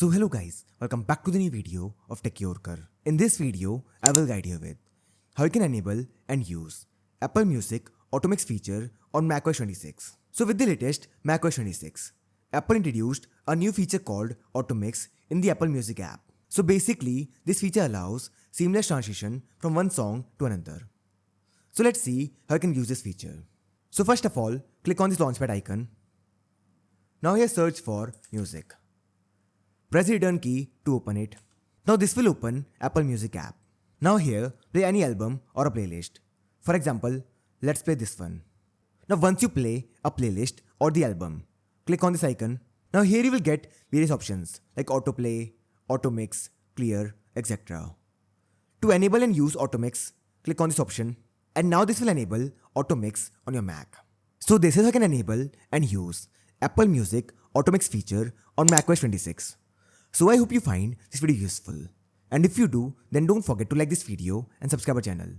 So hello guys, welcome back to the new video of Tech Yorker. In this video, I will guide you with how you can enable and use Apple Music AutoMix feature on macOS 26. So with the latest macOS 26, Apple introduced a new feature called AutoMix in the Apple Music app. So basically, this feature allows seamless transition from one song to another. So let's see how you can use this feature. So first of all, click on this launchpad icon. Now here search for music. Press the return key to open it. Now this will open Apple Music app. Now here, play any album or a playlist. For example, let's play this one. Now once you play a playlist or the album, click on this icon. Now here you will get various options like autoplay, automix, clear, etc. To enable and use automix, click on this option. And now this will enable automix on your Mac. So this is how you can enable and use Apple Music AutoMix feature on macOS 26. So I hope you find this video useful. And if you do, then don't forget to like this video and subscribe our channel.